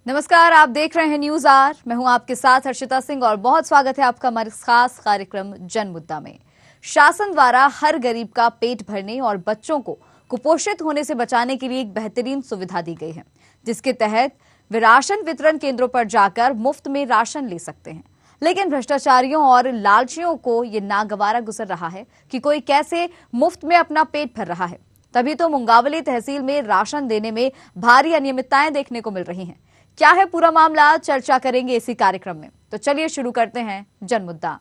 नमस्कार, आप देख रहे हैं न्यूज आर। मैं हूं आपके साथ हर्षिता सिंह और बहुत स्वागत है आपका हमारे खास कार्यक्रम जन मुद्दा में। शासन द्वारा हर गरीब का पेट भरने और बच्चों को कुपोषित होने से बचाने के लिए एक बेहतरीन सुविधा दी गई है, जिसके तहत वे राशन वितरण केंद्रों पर जाकर मुफ्त में राशन ले सकते हैं। लेकिन भ्रष्टाचारियों और लालचियों को ये नागवारा गुजर रहा है कि कोई कैसे मुफ्त में अपना पेट भर रहा है। तभी तो मुंगावली तहसील में राशन देने में भारी अनियमितताएं देखने को मिल रही हैं। क्या है पूरा मामला, चर्चा करेंगे इसी कार्यक्रम में। तो चलिए शुरू करते हैं जन मुद्दा।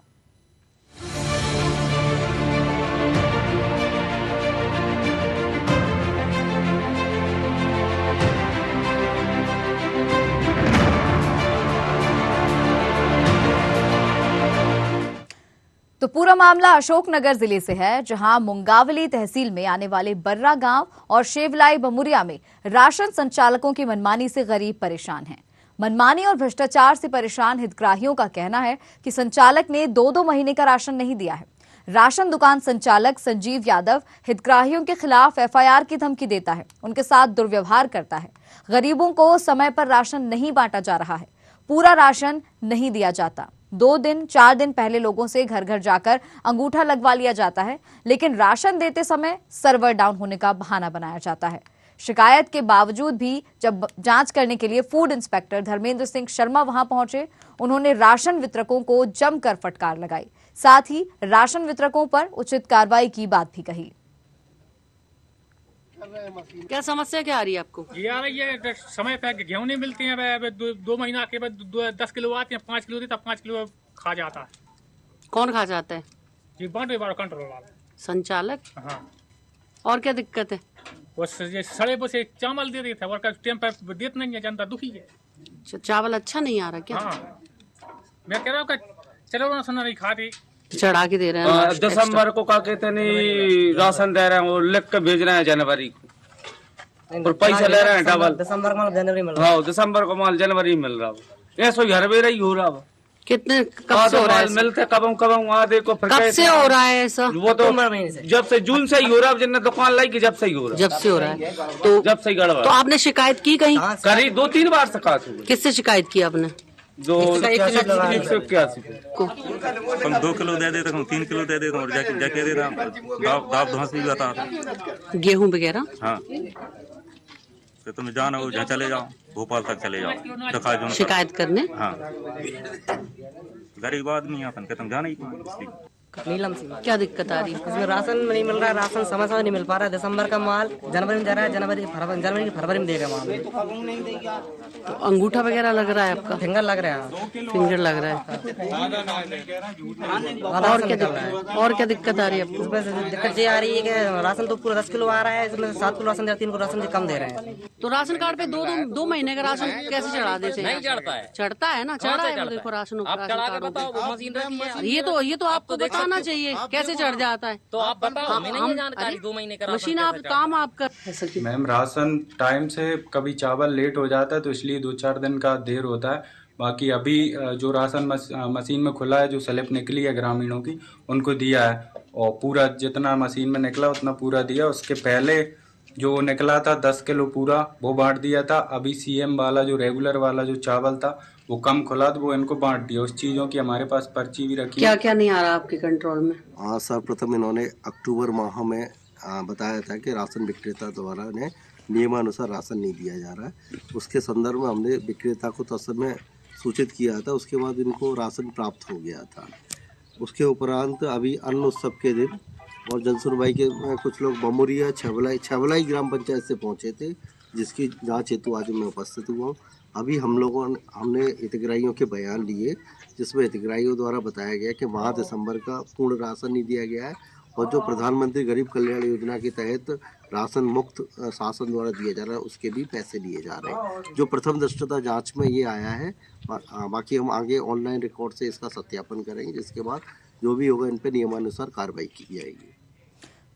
तो पूरा मामला अशोकनगर जिले से है, जहां मुंगावली तहसील में आने वाले बर्रा गांव और शेवलाई बमुरिया में राशन संचालकों की मनमानी से गरीब परेशान हैं। मनमानी और भ्रष्टाचार से परेशान हितग्राहियों का कहना है कि संचालक ने 2-2 महीने का राशन नहीं दिया है। राशन दुकान संचालक संजीव यादव हितग्राहियों के खिलाफ एफआईआर की धमकी देता है, उनके साथ दुर्व्यवहार करता है। गरीबों को समय पर राशन नहीं बांटा जा रहा है, पूरा राशन नहीं दिया जाता। 2-4 दिन पहले लोगों से घर घर जाकर अंगूठा लगवा लिया जाता है, लेकिन राशन देते समय सर्वर डाउन होने का बहाना बनाया जाता है। शिकायत के बावजूद भी जब जांच करने के लिए फूड इंस्पेक्टर धर्मेंद्र सिंह शर्मा वहां पहुंचे, उन्होंने राशन वितरकों को जमकर फटकार लगाई। साथ ही राशन वितरकों पर उचित कार्रवाई की बात भी कही। क्या समस्या क्या आ रही है आपको? ये आ रही है, समय पे गेहूं नहीं मिलती है। 2 महीना के बाद 10 किलो आती है, 5 किलो देता, 5 किलो खा जाता है। कौन खा जाता है? ये बांटे वाला कंट्रोल वाला संचालक। हाँ, और क्या दिक्कत है? ये सड़े बसे चावल दे देते और टाइम पर देते नहीं है, जनता दुखी है। चावल अच्छा नहीं आ रहा क्या? हाँ, मैं कह रहा हूँ चलो राशन नहीं खाती, चढ़ा के दे रहे हैं। दिसंबर को का कहते नहीं राशन दे रहे हैं, वो लिख के भेज रहे हैं जनवरी को, और पैसा ले रहे हैं डबल। दिसंबर माल जनवरी मिल रहा है। हाँ, दिसंबर को माल जनवरी मिल रहा है। ऐसा घर में ही हो रहा है। कितने कब से हो रहा है? मिलते कब आधे को कब से हो रहा है ऐसा? वो तो जब से जून से ही हो रहा है, जिन्हें दुकान लाई की जब से ही हो रहा है। जब से हो रहा है तो जब से ही गड़बड़। तो आपने शिकायत की कहीं? करी 2-3 बार शिकायत हुई। किससे शिकायत की आपने? जो 181 हम 2 किलो दे देते हम 3 किलो दे देते और जाके दे रहा दाब धोस भी बता गेहूं वगैरह। हाँ, तो तुम जाना हो जहाँ चले जाओ, भोपाल तक चले जाओ दिखा जो शिकायत करने। हाँ, गरीब आदमी है अपन के, तुम जाना ही इसलिए। नीलम सिंह। क्या दिक्कत आ रही है? इसमें राशन नहीं मिल रहा है, राशन समय समय नहीं मिल पा रहा है। दिसंबर का माल जनवरी में जा रहा है, जनवरी फरवरी में देगा माल। तो अंगूठा वगैरह लग रहा है आपका? फिंगर लग रहा है। फिंगर लग रहा है। और क्या दिक्कत आ रही है आपको? इसमें दिक्कत ये आ रही है कि राशन तो पूरा 10 किलो आ रहा है, इसमें 7 किलो राशन, 3 किलो राशन कम दे रहे हैं। तो राशन कार्ड पे 2 महीने का राशन कैसे चढ़ा देते हैं? नहीं चढ़ता है। चढ़ता है ना, चढ़ा है। देखो राशन ये तो आपको बताना चाहिए कैसे चढ़ जाता है। तो आप बताओ, हमें नहीं जानकारी 2 महीने का मशीन आप काम आप कर। मैम, राशन टाइम से कभी चावल लेट हो जाता है तो इसलिए 2-4 दिन का देर होता है। बाकी अभी जो राशन मशीन में खुला है, जो स्लिप निकली है ग्रामीणों की, उनको दिया है और पूरा जितना मशीन में निकला उतना पूरा दिया। उसके पहले जो निकला था 10 किलो पूरा, वो बांट दिया था। अभी सीएम वाला जो रेगुलर वाला जो चावल था वो कम खुला, तो वो इनको बांट दिया। उस चीजों की हमारे पास पर्ची भी रखी। क्या क्या नहीं आ रहा आपके कंट्रोल में? हाँ, सर्वप्रथम इन्होंने अक्टूबर माह में बताया था कि राशन विक्रेता द्वारा ने नियमानुसार राशन नहीं दिया जा रहा है। उसके संदर्भ में हमने विक्रेता को तत्समय सूचित किया था। उसके बाद इनको राशन प्राप्त हो गया था। उसके उपरांत अभी अन्न उत्सव के दिन और जनसुनवाई के कुछ लोग बमुरिया छवलाई ग्राम पंचायत से पहुंचे थे, जिसकी जांच हेतु आज मैं उपस्थित हुआ हूँ। अभी हमने हितग्राहियों के बयान लिए, जिसमें हितग्राहियों द्वारा बताया गया कि माह दिसंबर का पूर्ण राशन नहीं दिया गया है और जो प्रधानमंत्री गरीब कल्याण योजना के तहत राशन मुक्त शासन द्वारा दिया जा रहा है उसके भी पैसे लिए जा रहे हैं। जो प्रथम दृष्टता जांच में ये आया है। बाकी हम आगे ऑनलाइन रिकॉर्ड से इसका सत्यापन करेंगे, जिसके बाद जो भी होगा इन पर नियमानुसार कार्रवाई की जाएगी।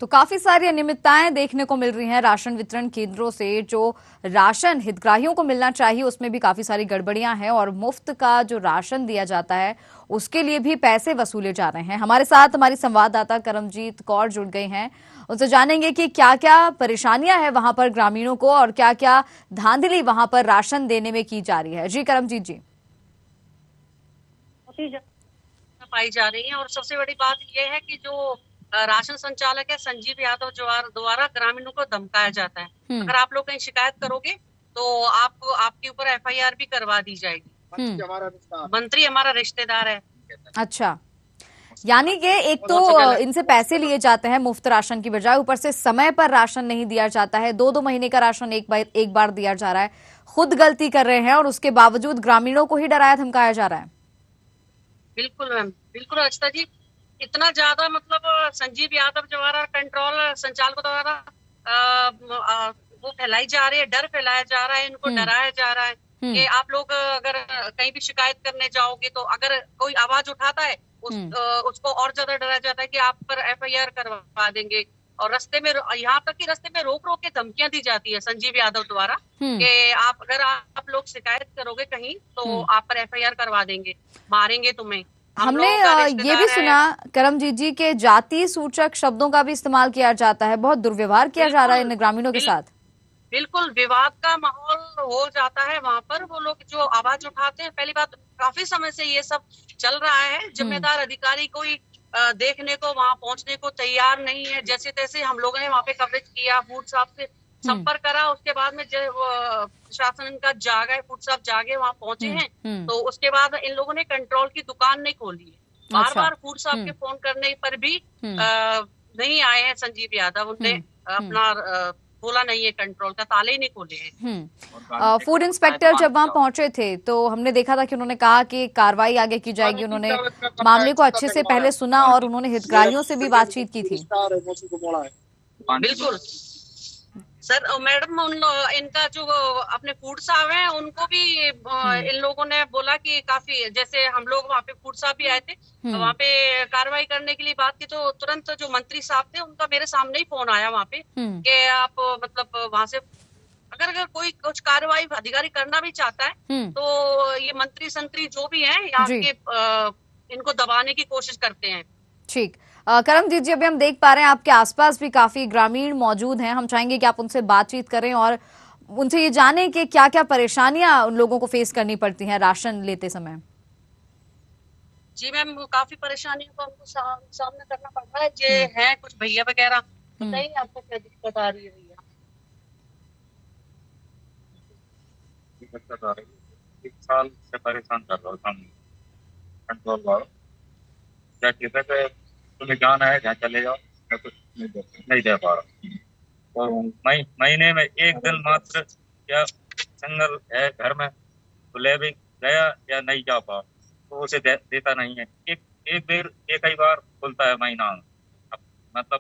तो काफी सारी अनियमितताएं देखने को मिल रही हैं राशन वितरण केंद्रों से। जो राशन हितग्राहियों को मिलना चाहिए उसमें भी काफी सारी गड़बड़ियां हैं और मुफ्त का जो राशन दिया जाता है उसके लिए भी पैसे वसूले जा रहे हैं। हमारे साथ हमारी संवाददाता करमजीत कौर जुड़ गई हैं। उनसे जानेंगे कि क्या क्या परेशानियां हैं वहां पर ग्रामीणों को और क्या क्या धांधली वहां पर राशन देने में की जा रही है। जी करमजीत जी। पाई जा रही है और सबसे बड़ी बात यह है कि जो राशन संचालक है संजीव यादव द्वारा ग्रामीणों को धमकाया जाता है। अगर आप लोग कहीं शिकायत करोगे तो आपके ऊपर एफआईआर भी करवा दी जाएगी। मंत्री हमारा रिश्तेदार है। अच्छा, यानी कि एक तो इनसे पैसे लिए जाते हैं मुफ्त राशन की बजाय, ऊपर से समय पर राशन नहीं दिया जाता है। 2-2 महीने का राशन एक बार दिया जा रहा है। खुद गलती कर रहे हैं और उसके बावजूद ग्रामीणों को ही डराया धमकाया जा रहा है। बिल्कुल मैम, बिल्कुल रचिता जी, इतना ज्यादा मतलब संजीव यादव द्वारा कंट्रोल संचालकों द्वारा वो फैलाई जा रही है, डर फैलाया जा रहा है, इनको डराया जा रहा है कि आप लोग अगर कहीं भी शिकायत करने जाओगे तो अगर कोई आवाज उठाता है उसको और ज्यादा डराया जाता है कि आप पर एफआईआर करवा देंगे। और रास्ते में, यहाँ तक कि रास्ते में रोक के धमकियां दी जाती है संजीव यादव द्वारा कि अगर आप लोग शिकायत करोगे कहीं तो आप पर एफआईआर करवा देंगे, मारेंगे तुम्हें। हमने ये भी सुना करमजीत जी के जाति सूचक शब्दों का भी इस्तेमाल किया जाता है, बहुत दुर्व्यवहार किया जा रहा है इन ग्रामीणों के साथ। बिल्कुल विवाद का माहौल हो जाता है वहाँ पर। वो लोग जो आवाज उठाते हैं, पहली बात काफी समय से ये सब चल रहा है, जिम्मेदार अधिकारी कोई देखने को वहाँ पहुंचने को तैयार नहीं है। जैसे तैसे हम लोगों ने वहाँ पे कवरेज किया, फूड साहब से संपर्क करा, उसके बाद में प्रशासन का जागा है, फूड साहब जागे वहाँ पहुंचे हैं, तो उसके बाद इन लोगों ने कंट्रोल की दुकान नहीं खोली है। बार बार फूड साहब के फोन करने पर भी नहीं आए हैं संजीव यादव। उनने अपना बोला नहीं है, कंट्रोल का ताले ही नहीं खोले हैं। फूड इंस्पेक्टर जब वहां पहुंचे थे तो हमने देखा था कि उन्होंने कहा कि कार्रवाई आगे की जाएगी। उन्होंने मामले को अच्छे से पहले सुना और उन्होंने हितग्राहियों से भी बातचीत की थी। बिल्कुल सर, मैडम इनका जो अपने फूड साहब हैं उनको भी इन लोगों ने बोला कि काफी, जैसे हम लोग वहाँ पे फूड साहब भी आए थे तो वहाँ पे कार्रवाई करने के लिए बात की, तो तुरंत जो मंत्री साहब थे उनका मेरे सामने ही फोन आया वहाँ पे कि आप मतलब वहाँ से अगर कोई कुछ कार्रवाई अधिकारी करना भी चाहता है तो ये मंत्री संतरी जो भी है यहाँ के इनको दबाने की कोशिश करते हैं। ठीक, करमजीत जी, अभी हम देख पा रहे हैं आपके आसपास भी काफी ग्रामीण मौजूद हैं। हम चाहेंगे कि आप उनसे बातचीत करें और उनसे ये जानें कि क्या क्या परेशानियां उन लोगों को फेस करनी पड़ती हैं राशन लेते समय। जी मैम, काफी परेशानियों का उनको सामना करना पड़ रहा है। ये है कुछ भैया वगैरह, बताइए आपको क्या दिक्कत आ रही है भैया? दिक्कत आ रही है, 1 साल से परेशान कर रहा हूँ कंट्रोल वाला। क्या कहता है तुम्हें जाना है जहाँ चले जाओ, मैं कुछ नहीं दे पा रहा। और महीने में 1 दिन मात्र या सिंगल है घर में तो ले भी गया या नहीं जा पा तो उसे देता नहीं है। एक ही बार खुलता है महीना, मतलब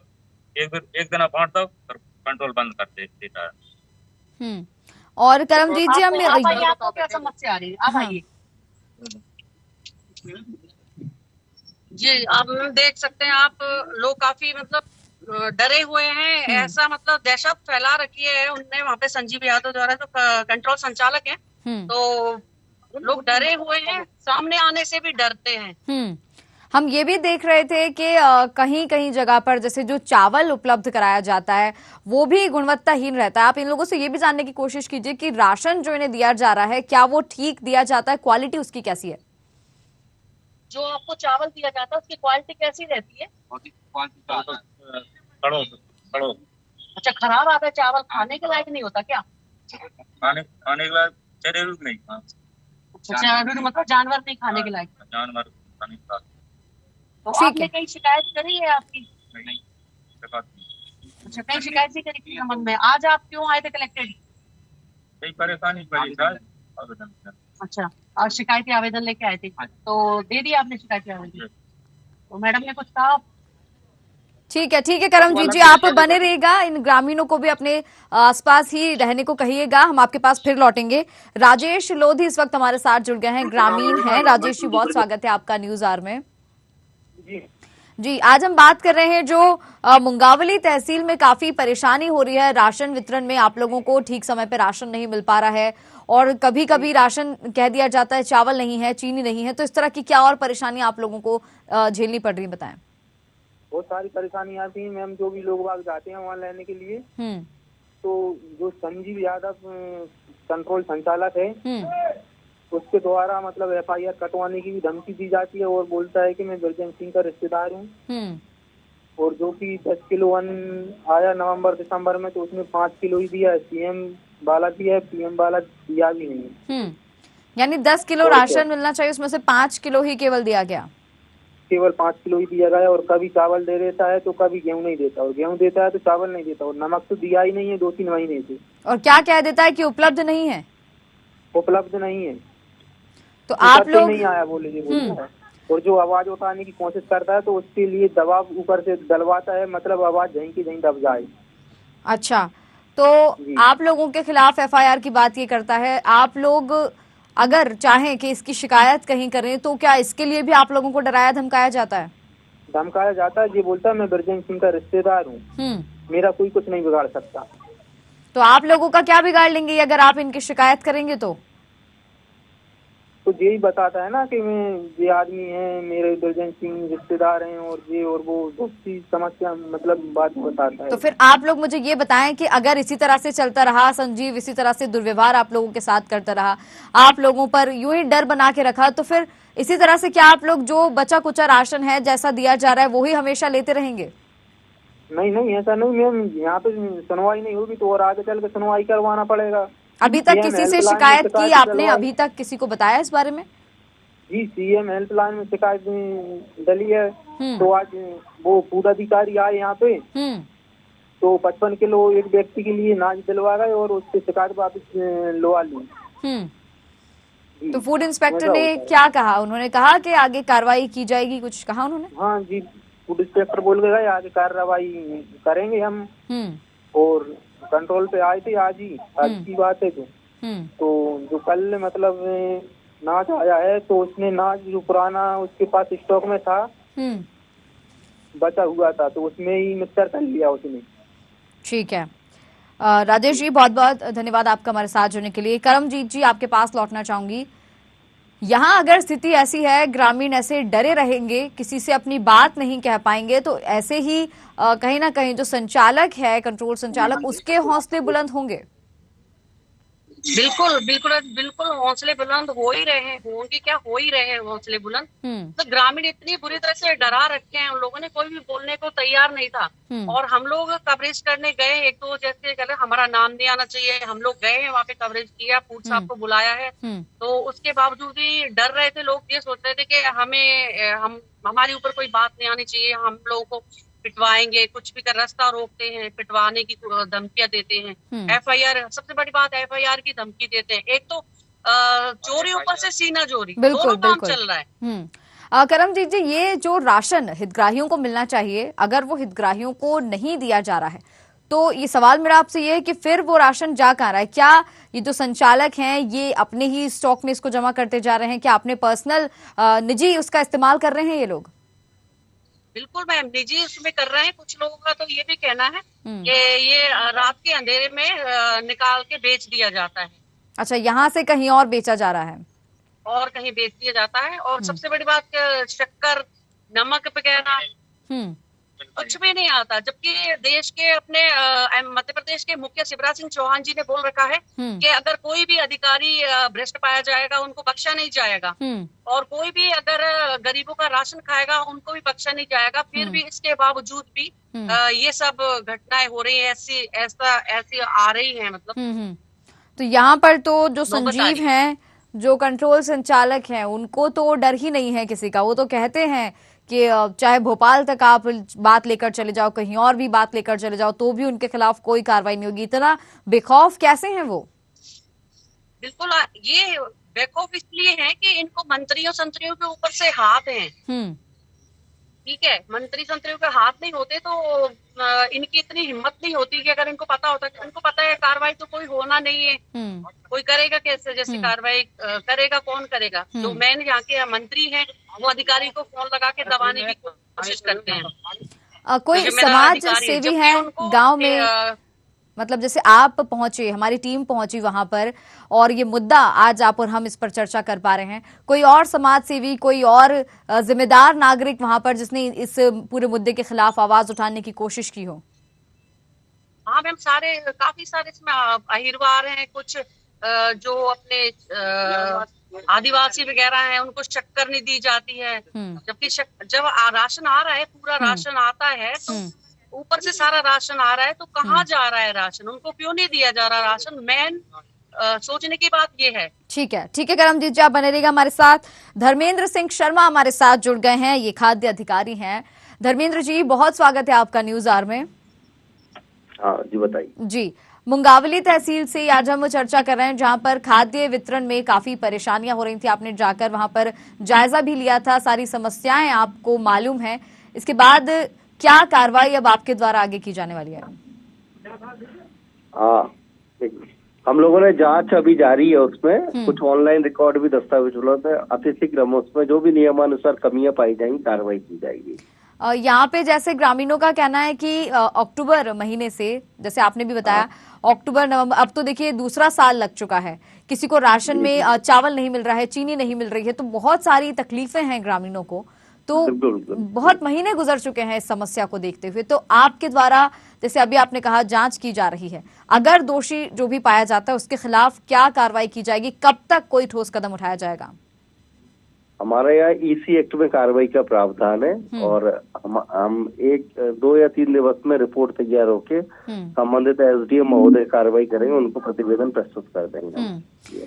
एक दिन बांट दो फिर कंट्रोल बंद कर देता है। और करमजीत जी, आपको क्या समस्या आ रही है? आप आइए जी। आप देख सकते हैं, आप लोग काफी मतलब डरे हुए हैं, ऐसा मतलब दहशत फैला रखी है उनने वहाँ पे संजीव यादव द्वारा जो कंट्रोल संचालक हैं, तो लोग डरे हुए हैं, सामने आने से भी डरते हैं। हम ये भी देख रहे थे कि कहीं कहीं जगह पर जैसे जो चावल उपलब्ध कराया जाता है वो भी गुणवत्ताहीन रहता है। आप इन लोगों से ये भी जानने की कोशिश कीजिए कि राशन जो इन्हें दिया जा रहा है क्या वो ठीक दिया जाता है, क्वालिटी उसकी कैसी है? जो आपको चावल दिया जाता है उसकी क्वालिटी कैसी रहती है? अच्छा, खराब आता है चावल, खाने के लायक नहीं होता क्या? खाने के लायक जरूर नहीं। अच्छा, मतलब जानवर नहीं खाने के लायक। जानवर खाने के लायक। तो आपने कहीं शिकायत करी है आपकी? नहीं। अच्छा, कहीं शिकायत नहीं करी किस संबंध में? आज आप क्यों आए थे कलेक्टेड? परेशानी पड़ी सर। अच्छा, और शिकायती आवेदन लेके आए थे, तो दे दिया आपने शिकायती आवेदन? तो मैडम ने कुछ कहा? ठीक है करमजीत जी, आप बने रहिएगा, इन ग्रामीणों को भी अपने आसपास ही रहने को कहिएगा। हम आपके पास फिर लौटेंगे। राजेश लोधी इस वक्त हमारे साथ जुड़ गए हैं, ग्रामीण हैं। राजेश जी, बहुत स्वागत है आपका न्यूज आवर में। जी, आज हम बात कर रहे हैं जो मुंगावली तहसील में काफी परेशानी हो रही है राशन वितरण में। आप लोगों को ठीक समय पे राशन नहीं मिल पा रहा है और कभी कभी राशन कह दिया जाता है चावल नहीं है, चीनी नहीं है, तो इस तरह की क्या और परेशानी आप लोगों को झेलनी पड़ रही है, बताएं। बहुत सारी परेशानी आती है मैम। जो भी लोग बाग जाते हैं वहाँ लेने के लिए, तो जो संजीव यादव कंट्रोल संचालक है उसके द्वारा मतलब FIR कटवाने की भी धमकी दी जाती है और बोलता है कि मैं बृजेश सिंह का रिश्तेदार हूँ। और जो कि 10 किलो अन्न आया नवंबर दिसंबर में, तो उसमें 5 किलो ही दिया है। CM वाला दिया है, PM वाला दिया भी नहीं है। यानी 10 किलो राशन मिलना चाहिए, उसमें से 5 किलो ही केवल दिया गया। केवल 5 किलो ही दिया गया। और कभी चावल दे देता है तो कभी गेहूं नहीं देता, और गेहूं देता है तो चावल नहीं देता। और नमक तो दिया ही नहीं है 2-3 महीने से। और क्या कह देता है कि उपलब्ध नहीं है? उपलब्ध नहीं है। तो आप लोग नहीं आया बोले बोलता है। और जो आवाज उठाने की कोशिश करता है तो उसके लिए दबाव ऊपर से डलवाता है, मतलब आवाज जहीं की जहीं दब जाए। अच्छा, तो आप लोगों के खिलाफ FIR की बात ये करता है। आप लोग अगर चाहें कि इसकी शिकायत कहीं करें तो क्या इसके लिए भी आप लोगों को डराया धमकाया जाता है? धमकाया जाता है। ये बोलता है मैं बृजेश सिंह का रिश्तेदार हूँ, मेरा कोई कुछ नहीं बिगाड़ सकता। तो आप लोगों का क्या बिगाड़ लेंगे अगर आप इनकी शिकायत करेंगे? तो यही बताता है ना कि मैं ये आदमी है, मेरे बृजेश सिंह रिश्तेदार हैं, और ये और वो दूसरी समस्या मतलब बात बताता है। तो फिर आप लोग मुझे ये बताएं कि अगर इसी तरह से चलता रहा, संजीव इसी तरह से दुर्व्यवहार आप लोगों के साथ करता रहा, आप लोगों पर यूं ही डर बना के रखा, तो फिर इसी तरह से क्या आप लोग जो बचा कुचा राशन है जैसा दिया जा रहा है वो ही हमेशा लेते रहेंगे? नहीं, ऐसा नहीं मैम। यहाँ पे सुनवाई नहीं होगी तो और आगे चल के सुनवाई करवाना पड़ेगा। अभी तक किसी से शिकायत की आपने? अभी तक किसी को बताया इस बारे में? जी, CM हेल्पलाइन में शिकायत डली है। तो आज वो पूर्वाधिकारी आए यहाँ पे, तो 55 किलो एक व्यक्ति के लिए नाज दिलवा गए और उससे शिकायत वापस लवा ली। तो फूड इंस्पेक्टर ने क्या कहा? उन्होंने कहा कि आगे कार्रवाई की जाएगी, कुछ कहा उन्होंने? हाँ जी, फूड इंस्पेक्टर बोल के गए आगे कार्रवाई करेंगे हम। और कंट्रोल पे आए थे आज की बात है। तो जो कल मतलब नाच आया है, तो उसने नाच जो पुराना उसके पास स्टॉक में था बचा हुआ था, तो उसमें ही मिक्सर कर लिया उसने। ठीक है राजेश जी, बहुत बहुत धन्यवाद आपका हमारे साथ जुड़ने के लिए। करमजीत जी, आपके पास लौटना चाहूंगी। यहाँ अगर स्थिति ऐसी है, ग्रामीण ऐसे डरे रहेंगे, किसी से अपनी बात नहीं कह पाएंगे, तो ऐसे ही कहीं ना कहीं जो संचालक है, कंट्रोल संचालक, उसके हौसले बुलंद होंगे। बिल्कुल हौसले बुलंद हो ही रहे हैं, होंगे क्या, हो ही रहे हैं हौसले बुलंद। तो ग्रामीण इतनी बुरी तरह से डरा रखे हैं, उन लोगों ने कोई भी बोलने को तैयार नहीं था। और हम लोग कवरेज करने गए, एक तो जैसे कहते हमारा नाम नहीं आना चाहिए, हम लोग गए हैं वहाँ पे, कवरेज किया, फूड साहब को बुलाया है। तो उसके बावजूद भी डर रहे थे लोग, ये सोच रहे थे कि हमारे ऊपर कोई बात नहीं आनी चाहिए, हम लोगों को पिटवाएंगे, कुछ भी कर रास्ता रोकते हैं, पिटवाने की धमकियां देते हैं। FIR, सबसे बड़ी बात FIR की धमकी देते हैं। एक तो चोरी ऊपर से सीना चोरी, दोनों काम चल रहा है। करमजीत जी, ये जो राशन हितग्राहियों को मिलना चाहिए, अगर वो हितग्राहियों को नहीं दिया जा रहा है, तो ये सवाल मेरा आपसे ये है कि फिर वो राशन जा कहाँ रहा है? क्या ये जो संचालक हैं ये अपने ही स्टॉक में इसको जमा करते जा रहे हैं? क्या अपने पर्सनल निजी उसका इस्तेमाल कर रहे हैं ये लोग? बिल्कुल मैम, निजी उसमें कर रहे हैं। कुछ लोगों का तो ये भी कहना है कि ये रात के अंधेरे में निकाल के बेच दिया जाता है। अच्छा, यहाँ से कहीं और बेचा जा रहा है? और कहीं बेच दिया जाता है। और सबसे बड़ी बात, शक्कर, नमक वगैरह कुछ भी नहीं आता। जबकि देश के अपने मध्य प्रदेश के मुख्य शिवराज सिंह चौहान जी ने बोल रखा है कि अगर कोई भी अधिकारी भ्रष्ट पाया जाएगा उनको बख्शा नहीं जाएगा, और कोई भी अगर गरीबों का राशन खाएगा उनको भी बख्शा नहीं जाएगा। फिर भी इसके बावजूद भी ये सब घटनाएं हो रही है, ऐसी आ रही है मतलब। तो यहाँ पर तो जो संजीव हैं, जो कंट्रोल संचालक हैं, उनको तो डर ही नहीं है किसी का। वो तो कहते हैं कि चाहे भोपाल तक आप बात लेकर चले जाओ, कहीं और भी बात लेकर चले जाओ, तो भी उनके खिलाफ कोई कार्रवाई नहीं होगी। इतना बेखौफ कैसे हैं वो? बिल्कुल, ये बेखौफ इसलिए है कि इनको मंत्रियों संतरियों के ऊपर से हाथ हैं। ठीक है, मंत्री संतरियों के हाथ नहीं होते तो इनकी इतनी हिम्मत नहीं होती कि अगर इनको पता होता, इनको पता है कार्रवाई तो कोई होना नहीं है, कोई करेगा कैसे, जैसे कार्रवाई करेगा कौन करेगा? जो मेन यहाँ के मंत्री हैं वो अधिकारी को फोन लगा के दबाने की कोशिश करते हैं। कोई समाज सेवी है गांव में, मतलब जैसे आप पहुंचे, हमारी टीम पहुंची वहां पर, और ये मुद्दा आज आप और हम इस पर चर्चा कर पा रहे हैं, कोई और समाज सेवी, कोई और जिम्मेदार नागरिक वहां पर जिसने इस पूरे मुद्दे के खिलाफ आवाज उठाने की कोशिश की हो? हाँ मैम, काफी सारे इसमें अहिरवार हैं, कुछ जो अपने आदिवासी वगैरह हैं, उनको शक्कर नहीं दी जाती है, जबकि जब राशन आ रहा है, पूरा राशन आता है, तो ऊपर से सारा राशन आ रहा है, तो कहाँ जा रहा है राशन, उनको क्यों नहीं दिया जा रहा राशन? मेन सोचने की बात ये है। ठीक है करमजीत जी, आप बने रहिएगा हमारे साथ। धर्मेंद्र सिंह शर्मा हमारे साथ जुड़ गए हैं, ये खाद्य अधिकारी हैं। धर्मेंद्र जी, बहुत स्वागत है आपका न्यूज आवर में। हाँ जी, बताइए। जी, मुंगावली तहसील से आज हम चर्चा कर रहे हैं, जहां पर खाद्य वितरण में काफी परेशानियां हो रही थी। आपने जाकर वहां पर जायजा भी लिया था, सारी समस्याएं आपको मालूम है। इसके बाद क्या कार्रवाई अब आपके द्वारा आगे की जाने वाली है? हम लोगों ने जांच अभी जारी है, उसमें कुछ ऑनलाइन रिकॉर्ड भी दस्तावेज उपलब्ध है। अतिशीघ्र उसमें जो भी नियमानुसार कमियां पाई जाएंगी कार्रवाई की जाएगी। यहाँ पे जैसे ग्रामीणों का कहना है कि अक्टूबर महीने से, जैसे आपने भी बताया, अक्टूबर नवंबर, अब तो देखिए दूसरा साल लग चुका है, किसी को राशन में चावल नहीं मिल रहा है, चीनी नहीं मिल रही है, तो बहुत सारी तकलीफें हैं ग्रामीणों को। तो बहुत महीने गुजर चुके हैं इस समस्या को देखते हुए। तो आपके द्वारा, जैसे अभी आपने कहा, जांच की जा रही है, अगर दोषी जो भी पाया जाता है उसके खिलाफ क्या कार्रवाई की जाएगी? कब तक कोई ठोस कदम उठाया जाएगा? हमारे यहाँ ईसी एक्ट में कार्रवाई का प्रावधान है, और हम 2 या 3 दिवस में रिपोर्ट तैयार होके संबंधित एसडीएम महोदय कार्रवाई करेंगे, उनको प्रतिवेदन प्रस्तुत कर देंगे।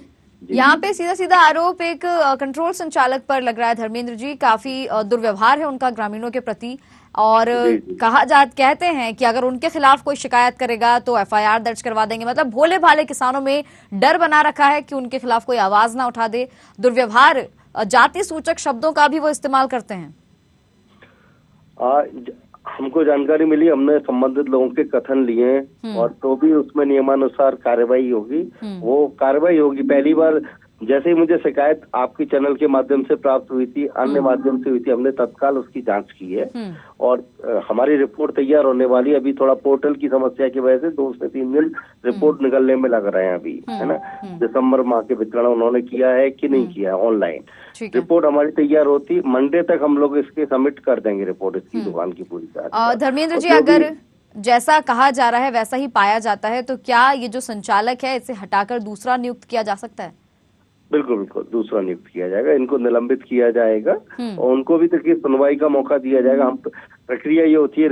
यहाँ पे सीधा आरोप एक कंट्रोल संचालक पर लग रहा है धर्मेंद्र जी, काफी दुर्व्यवहार है उनका ग्रामीणों के प्रति, और कहते हैं कि अगर उनके खिलाफ कोई शिकायत करेगा तो एफआईआर दर्ज करवा देंगे। मतलब भोले भाले किसानों में डर बना रखा है कि उनके खिलाफ कोई आवाज ना उठा दे। दुर्व्यवहार, जाति सूचक शब्दों का भी वो इस्तेमाल करते हैं। हमको जानकारी मिली, हमने संबंधित लोगों के कथन लिए, और तो भी उसमें नियमानुसार कार्रवाई होगी। वो कार्रवाई होगी। पहली बार जैसे ही मुझे शिकायत आपके चैनल के माध्यम से प्राप्त हुई थी, अन्य माध्यम से हुई थी, हमने तत्काल उसकी जांच की है, और हमारी रिपोर्ट तैयार होने वाली। अभी थोड़ा पोर्टल की समस्या की वजह से 2 से 3 दिन रिपोर्ट निकलने में लग रहे हैं अभी, है ना। दिसंबर माह के वितरण उन्होंने किया है कि नहीं किया है ऑनलाइन। रिपोर्ट हमारी तैयार होती, मंडे तक हम लोग इसके सबमिट कर देंगे रिपोर्ट, इसकी दुकान की पूरी तरह। धर्मेंद्र जी, अगर जैसा कहा जा रहा है वैसा ही पाया जाता है, तो क्या ये जो संचालक है इसे हटाकर दूसरा नियुक्त किया जा सकता है? बिल्कुल, दूसरा नियुक्त किया जाएगा, इनको निलंबित किया जाएगा, और उनको भी देखिए सुनवाई का मौका दिया जाएगा। हम प्रक्रिया ये होती है,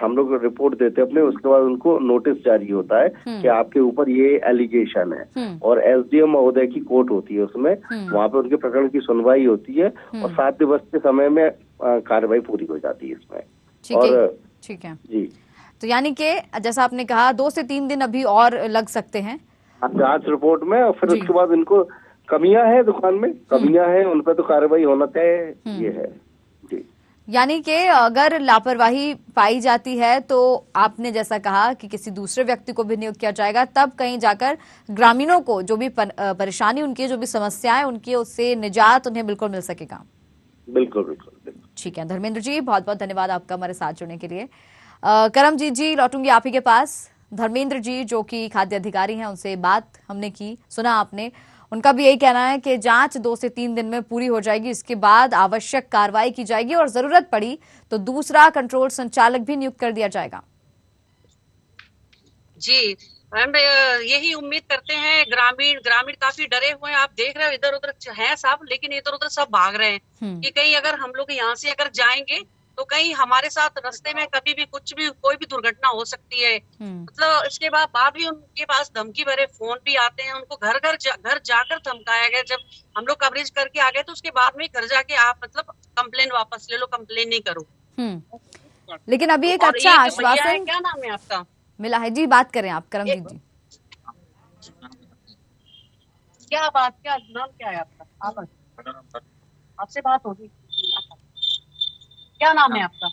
हम लोग रिपोर्ट देते हैं अपने, उसके बाद उनको नोटिस जारी होता है कि आपके ऊपर ये एलिगेशन है, और एसडीएम महोदय की कोर्ट होती है उसमें, वहाँ पे उनके प्रकरण की सुनवाई होती है, और 7 दिवस के समय में कार्रवाई पूरी हो जाती है इसमें। ठीक है जी। तो यानी कि जैसा आपने कहा 2 से 3 दिन अभी और लग सकते हैं जांच रिपोर्ट में, और फिर उसके बाद इनको कमियां हैं दुकान में, कमियां हैं, उन पर तो कार्रवाई होना तय ये है जी। यानी कि अगर लापरवाही पाई जाती है तो आपने जैसा कहा कि किसी दूसरे व्यक्ति को भी नियुक्त किया जाएगा, तब कहीं जाकर ग्रामीणों को जो भी परेशानी उनकी, जो भी समस्याएं उनकी, उससे निजात उन्हें बिल्कुल मिल सकेगा। बिल्कुल। ठीक है धर्मेंद्र जी, बहुत बहुत धन्यवाद आपका हमारे साथ जुड़ने के लिए। करमजीत जी, लौटूंगी आप ही के पास। धर्मेंद्र जी जो कि खाद्य अधिकारी हैं, उनसे बात हमने की, सुना आपने, उनका भी यही कहना है कि जांच 2 से 3 दिन में पूरी हो जाएगी, इसके बाद आवश्यक कार्रवाई की जाएगी, और जरूरत पड़ी तो दूसरा कंट्रोल संचालक भी नियुक्त कर दिया जाएगा। जी, हम यही उम्मीद करते हैं। ग्रामीण काफी डरे हुए हैं, आप देख रहे हो इधर उधर है सब, लेकिन इधर उधर सब भाग रहे हैं कि कहीं अगर हम लोग यहाँ से अगर जाएंगे तो कहीं हमारे साथ रास्ते में कभी भी कोई भी दुर्घटना हो सकती है। मतलब इसके बाद भी उनके पास धमकी भरे फोन भी आते हैं, उनको घर जाकर धमकाया गया। जब हम लोग कवरेज करके आ गए तो उसके बाद में घर जाके आप मतलब कंप्लेन वापस ले लो, कंप्लेन नहीं करो। लेकिन अभी एक अच्छा आश्वासन, क्या नाम है आपका, मिला है जी? बात करें आप करमजीत जी। क्या नाम क्या है आपका? आपसे बात होगी, क्या नाम है आपका?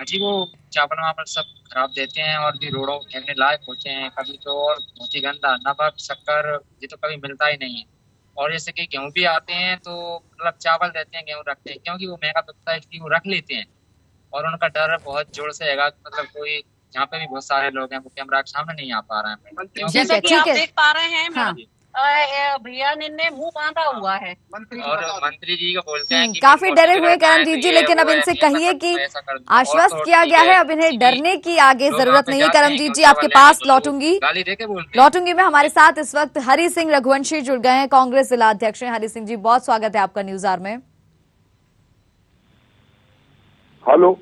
जी, वो चावल वावल सब खराब देते हैं, और भी रोडों फेंकने लायक होते हैं कभी तो, और बहुत ही गंदा, नमक शक्कर ये तो कभी मिलता ही नहीं है। और जैसे कि गेहूं भी आते हैं तो मतलब चावल देते हैं, गेहूं रखते हैं, क्योंकि वो महंगा बिकता है इसलिए वो रख लेते हैं, और उनका डर बहुत जोर से है, मतलब कोई यहाँ पे भी बहुत सारे लोग हैं वो कैमरा के सामने नहीं आ पा रहे हैं। जैसे कि आप देख पा रहे हैं भैया ने मुंह बांधा हुआ है और मंत्री जी को बोलते हैं कि काफी डरे हुए करमजीत जी, लेकिन अब इनसे कहिए कि आश्वस्त किया गया है, अब इन्हें डरने की आगे जरूरत नहीं है। करमजीत जी आपके पास लौटूंगी मैं। हमारे साथ इस वक्त हरि सिंह रघुवंशी जुड़ गए हैं, कांग्रेस जिला अध्यक्ष हैं। हरि सिंह जी बहुत स्वागत है आपका न्यूज आवर में। हेलो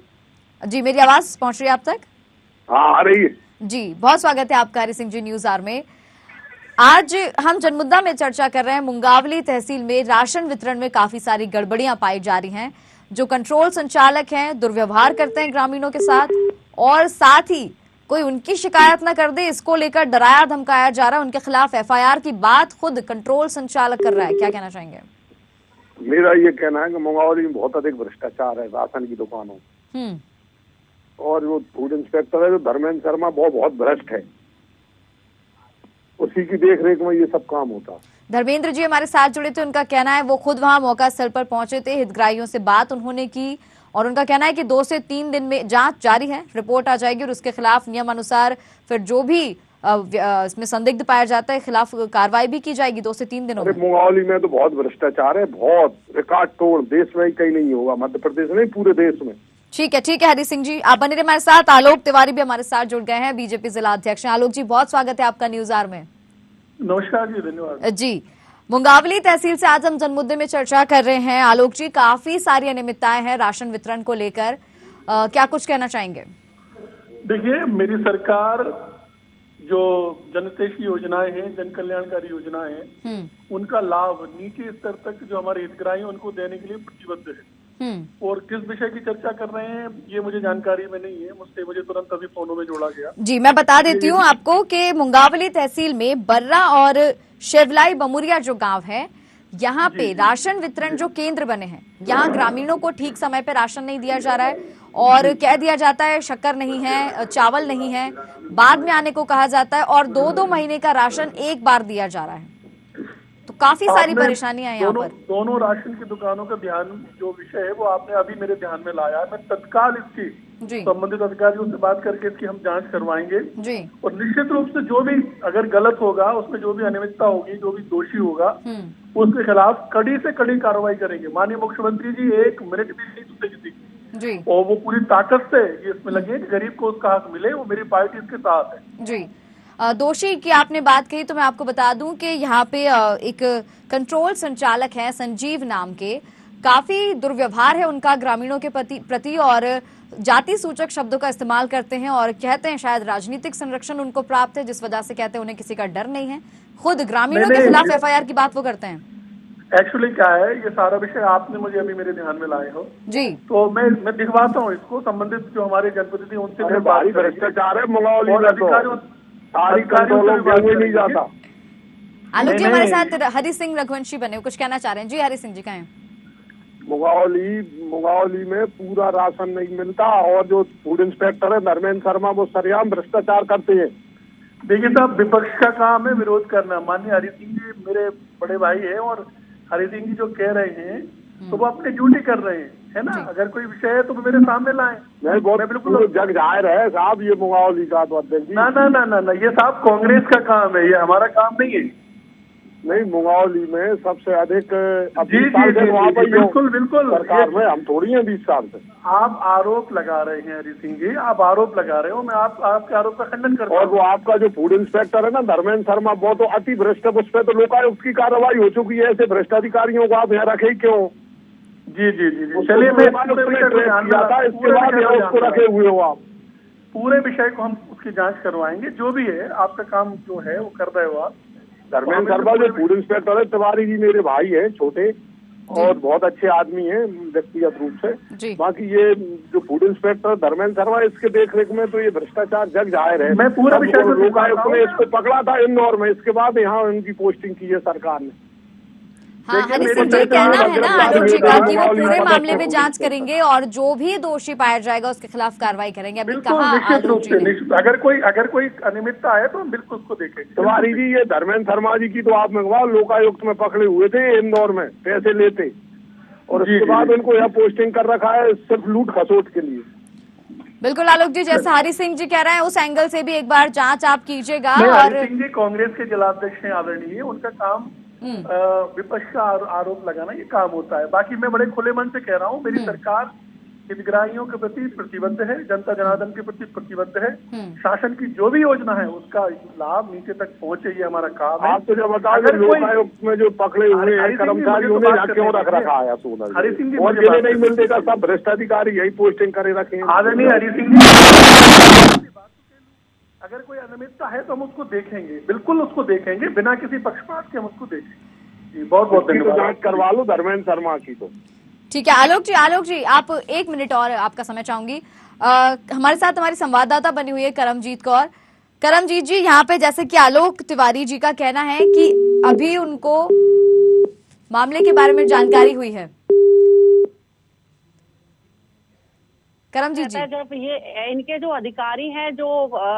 जी, मेरी आवाज पहुंच रही है आप तक? हाँ आ रही है जी, बहुत स्वागत है आपका हरि सिंह जी न्यूज आवर में। आज हम जनमुद्दा में चर्चा कर रहे हैं। मुंगावली तहसील में राशन वितरण में काफी सारी गड़बड़ियां पाई जा रही हैं। जो कंट्रोल संचालक हैं दुर्व्यवहार करते हैं ग्रामीणों के साथ, और साथ ही कोई उनकी शिकायत न कर दे इसको लेकर डराया धमकाया जा रहा है। उनके खिलाफ FIR की बात खुद कंट्रोल संचालक कर रहा है। क्या कहना चाहेंगे? मेरा ये कहना है कि मुंगावली में बहुत अधिक भ्रष्टाचार है राशन की दुकानों, और वो फूड इंस्पेक्टर है जो धर्मेंद्र शर्मा बहुत भ्रष्ट है, उसी की देख रेख में ये सब काम होता। धर्मेंद्र जी हमारे साथ जुड़े थे, उनका कहना है वो खुद वहां मौका स्थल पर पहुंचे थे, हितग्राहियों से बात उन्होंने की, और उनका कहना है कि 2 से 3 दिन में जांच जारी है, रिपोर्ट आ जाएगी और उसके खिलाफ नियमानुसार फिर जो भी इसमें संदिग्ध पाया जाता है खिलाफ कार्रवाई भी की जाएगी 2 से 3 दिनों में। मुंगावली में तो बहुत भ्रष्टाचार है, बहुत रिकॉर्ड तोड़, देश में ही कहीं नहीं होगा, मध्य प्रदेश नहीं पूरे देश में। ठीक है हरि सिंह जी, आप बने रहे हमारे साथ। आलोक तिवारी भी हमारे साथ जुड़ गए हैं, बीजेपी जिला अध्यक्ष हैं। आलोक जी बहुत स्वागत है आपका न्यूज आवर में। नमस्कार जी, धन्यवाद जी। मुंगावली तहसील से आज हम जनमुद्दे में चर्चा कर रहे हैं। आलोक जी, काफी सारी अनियमितताएं हैं राशन वितरण को लेकर, क्या कुछ कहना चाहेंगे? देखिए, मेरी सरकार जो जनहितैषी योजनाएं हैं, जन कल्याणकारी योजनाएं हैं, उनका लाभ नीचे स्तर तक जो हमारे हितग्राही उनको देने के लिए प्रतिबद्ध है। और किस विषय की चर्चा कर रहे हैं ये मुझे जानकारी में नहीं है, मुझे तुरंत अभी फोनों में जोड़ा गया। जी, मैं बता देती हूँ आपको कि मुंगावली तहसील में बर्रा और शेवलाई बमुरिया जो गांव है, यहाँ पे राशन वितरण जो केंद्र बने हैं, यहाँ ग्रामीणों को ठीक समय पे राशन नहीं दिया जा रहा है, और कह दिया जाता है शक्कर नहीं है, चावल नहीं है, बाद में आने को कहा जाता है, और 2-2 महीने का राशन एक बार दिया जा रहा है। तो काफी सारी परेशानियां हैं यहाँ पर। दोनों राशन की दुकानों का ध्यान जो विषय है वो आपने अभी मेरे ध्यान में लाया है। मैं तत्काल इसकी संबंधित अधिकारियों से बात करके इसकी हम जांच करवाएंगे जी। और निश्चित रूप से जो भी अगर गलत होगा, उसमें जो भी अनियमितता होगी, जो भी दोषी होगा, उसके खिलाफ कड़ी से कड़ी कार्रवाई करेंगे। माननीय मुख्यमंत्री जी 1 मिनट भी नहीं सुनते किसी की, और वो पूरी ताकत से इसमें लगे कि गरीब को उसका हक मिले। वो मेरी पार्टी इसके साथ है जी। दोषी की आपने बात कही तो मैं आपको बता दूं कि यहाँ पे एक कंट्रोल संचालक है संजीव नाम के, काफी दुर्व्यवहार है उनका ग्रामीणों के प्रति, और जाति सूचक शब्दों का इस्तेमाल करते हैं, और कहते हैं शायद राजनीतिक संरक्षण उनको प्राप्त है, जिस वजह से कहते हैं उन्हें किसी का डर नहीं है। खुद ग्रामीणों के खिलाफ FIR की बात वो करते हैं। एक्चुअली क्या है, ये सारा विषय आपने मुझे अभी मेरे ध्यान में लाए हो जी, तो मैं दिखवाता हूँ इसको, संबंधित जो हमारे जनप्रतिनिधि उनसे भारी भ्रष्टाचार है मुंगावली में, नहीं जाता। आलोक जी हमारे साथ हरि सिंह रघुवंशी बने, कुछ कहना चाह रहे हैं जी? हरि सिंह जी कहें। मुंगावली में पूरा राशन नहीं मिलता, और जो फूड इंस्पेक्टर है धर्मेंद्र शर्मा वो सरेआम भ्रष्टाचार करते हैं। देखिए साहब, विपक्ष का काम है विरोध करना। माननीय हरि सिंह जी मेरे बड़े भाई है, और हरि सिंह जी जो कह रहे हैं तो वो अपनी ड्यूटी कर रहे हैं, है ना। अगर कोई विषय है तो मेरे सामने लाएं। मैं बिल्कुल जग जाहिर है साहब, ये मुंगावली का तो अध्यक्ष जी ना, ये साहब कांग्रेस का काम है, ये हमारा काम नहीं है। नहीं, मुंगावली में सबसे अधिक बिल्कुल सरकार में, हम थोड़ी हैं 20 साल से। आप आरोप लगा रहे हैं हरि सिंह जी, आप आरोप लगा रहे हो, मैं आपके आरोप का खंडन करता हूं। और वो आपका जो फूड इंस्पेक्टर है ना धर्मेंद्र शर्मा, वो तो अति भ्रष्ट है, उस पर तो लोकायुक्त की कार्रवाई हो चुकी है। ऐसे भ्रष्टाधिकारियों को आप यहाँ रखे क्यों? जी, चलिए मैं इसके बाद उसको रखे हुए हो आप। पूरे विषय को हम उसकी जांच करवाएंगे, जो भी है आपका काम जो है वो कर रहे हो आप। धर्मेंद्र शर्मा जो फूड इंस्पेक्टर है, तिवारी जी मेरे भाई है छोटे, और बहुत अच्छे आदमी हैं व्यक्तिगत रूप से। बाकी ये जो फूड इंस्पेक्टर धर्मेंद्र शर्मा, इसके देख रेख में तो ये भ्रष्टाचार जग जाहिर है। मैं पूरा विषय लोकायुक्त ने इसको पकड़ा था इंदौर में, इसके बाद यहाँ उनकी पोस्टिंग की है सरकार ने। हाँ, हरि सिंह जी कहना है ना आलोक जी का कि वो पूरे मामले में जांच करेंगे, और जो भी दोषी पाया जाएगा उसके खिलाफ कार्रवाई करेंगे। अभी कहा अगर कोई अनियमितता है तो हम बिल्कुल उसको देखेंगे। तिवारी जी, ये धर्मेंद्र शर्मा जी की तो आप मंगवाओ, लोकायुक्त में पकड़े हुए थे इंदौर में पैसे लेते, और उसके बाद उनको यहाँ पोस्टिंग कर रखा है सिर्फ लूट खसोट के लिए। बिल्कुल आलोक जी, जैसे हरि सिंह जी कह रहे हैं उस एंगल से भी एक बार जांच आप कीजिएगा। और हरि सिंह जी कांग्रेस के जिलाध्यक्ष हैं आदरणीय, उनका काम विपक्ष का आरोप लगाना ये काम होता है। बाकी मैं बड़े खुले मन से कह रहा हूँ, मेरी सरकार हितग्राहियों के प्रति प्रतिबद्ध है, जनता जनार्दन के प्रति प्रतिबद्ध है। शासन की जो भी योजना है उसका लाभ नीचे तक पहुंचे, ये हमारा काम है। आप तो जब बताओ लोकायुक्त में जो पकड़े हुए हैं कर्मचारियों ने क्यों रख रखा है सोनल? हरि सिंह जी और जिले नहीं मिलते का सब भ्रष्ट अधिकारी यही पोस्टिंग करे रखे हैं। आदरणीय हरि सिंह जी, अगर कोई अनियमितता है तो हम उसको देखेंगे, बिल्कुल उसको देखेंगे, बिना किसी पक्षपात के हम उसको देखेंगे। बहुत बहुत धन्यवाद। जांच करवा लो धर्मेंद्र शर्मा की तो ठीक है। आलोक जी आप 1 मिनट और आपका समय चाहूंगी। हमारे साथ हमारी संवाददाता बनी हुई है करमजीत कौर। करमजीत जी, यहाँ पे जैसे कि आलोक तिवारी जी का कहना है कि अभी उनको मामले के बारे में जानकारी हुई है। करमजीत जी, जब ये इनके जो अधिकारी हैं जो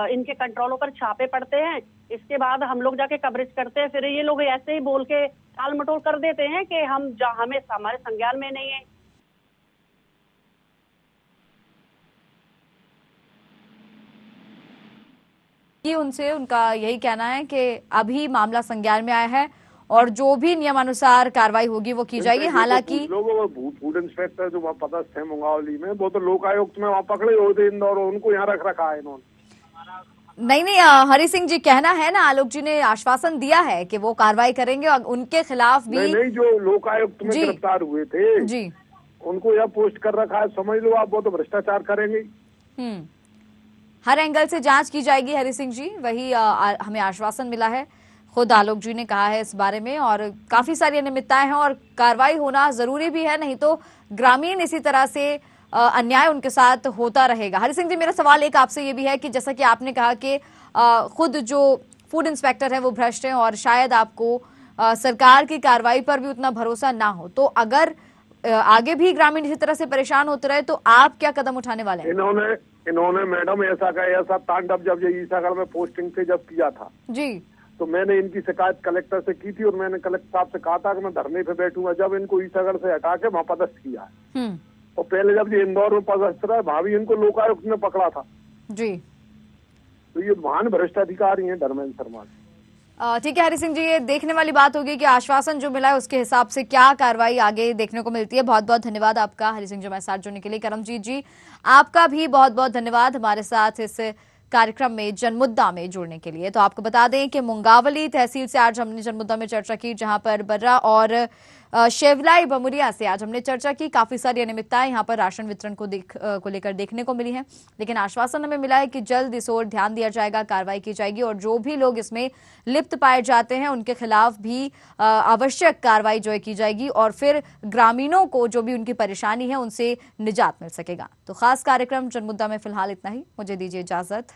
इनके कंट्रोलों पर छापे पड़ते हैं, इसके बाद हम लोग जाके कवरेज करते हैं, फिर ये लोग ऐसे ही बोल के टाल मटोल कर देते हैं कि हमें हमारे संज्ञान में नहीं है। कि उनका यही कहना है कि अभी मामला संज्ञान में आया है और जो भी नियमानुसार कार्रवाई होगी वो की जाएगी। हालांकि लोगों फूड इंस्पेक्टर जो वहाँ पदस्थ है मुंगावली में, वो तो लोकायुक्त में वहाँ पकड़े होते इंदौर, उनको यहाँ रख रखा है इन्होंने। नहीं, हरि सिंह जी कहना है ना, आलोक जी ने आश्वासन दिया है कि वो कार्रवाई करेंगे और उनके खिलाफ भी। नहीं, जो लोकायुक्त में गिरफ्तार हुए थे जी, उनको यह पोस्ट कर रखा है, समझ लो आप, वो तो भ्रष्टाचार करेंगे। हर एंगल से जांच की जाएगी हरि सिंह जी, वही हमें आश्वासन मिला है, खुद आलोक जी ने कहा है इस बारे में। और काफी सारी अनियमितताएं हैं और कार्रवाई होना जरूरी भी है, नहीं तो ग्रामीण इसी तरह से अन्याय उनके साथ होता रहेगा। हरि सिंह जी, मेरा सवाल एक आपसे ये भी है कि जैसा कि आपने कहा कि खुद जो फूड इंस्पेक्टर है वो भ्रष्ट है और शायद आपको सरकार की कार्रवाई पर भी उतना भरोसा ना हो, तो अगर आगे भी ग्रामीण इसी तरह से परेशान होते रहे तो आप क्या कदम उठाने वाले हैं? इन्होंने मैडम ऐसा तांडव जब ये ईसागढ़ में पोस्टिंग से जब किया था जी, तो मैंने इनकी शिकायत कलेक्टर से की थी और मैंने कलेक्टर साहब से कहा था कि मैं धरने पे बैठूंगा। जब इनको ईसागढ़ से हटा के वहाँ पदस्थ किया है, और पहले जब ये इंदौर में पदस्थ रहा, भाभी इनको लोकायुक्त ने पकड़ा था जी, तो ये महान भ्रष्ट अधिकारी हैं धर्मेंद्र शर्मा। ठीक है हरि सिंह जी, ये देखने वाली बात होगी कि आश्वासन जो मिला है उसके हिसाब से क्या कार्रवाई आगे देखने को मिलती है। बहुत बहुत धन्यवाद आपका हरि सिंह जी हमारे साथ जुड़ने के लिए। करमजीत जी, आपका भी बहुत बहुत धन्यवाद हमारे साथ इस कार्यक्रम में जनमुद्दा में जुड़ने के लिए। तो आपको बता दें कि मुंगावली तहसील से आज हमने जनमुद्दा में चर्चा की, जहां पर बर्रा और शेवलाई बमुरिया से आज हमने चर्चा की। काफी सारी अनियमितताएं यहां पर राशन वितरण को लेकर देखने को मिली हैं, लेकिन आश्वासन हमें मिला है कि जल्द इस ओर ध्यान दिया जाएगा, कार्रवाई की जाएगी और जो भी लोग इसमें लिप्त पाए जाते हैं उनके खिलाफ भी आवश्यक कार्रवाई जो है की जाएगी और फिर ग्रामीणों को जो भी उनकी परेशानी है उनसे निजात मिल सकेगा। तो खास कार्यक्रम जनमुद्दा में फिलहाल इतना ही, मुझे दीजिए इजाजत।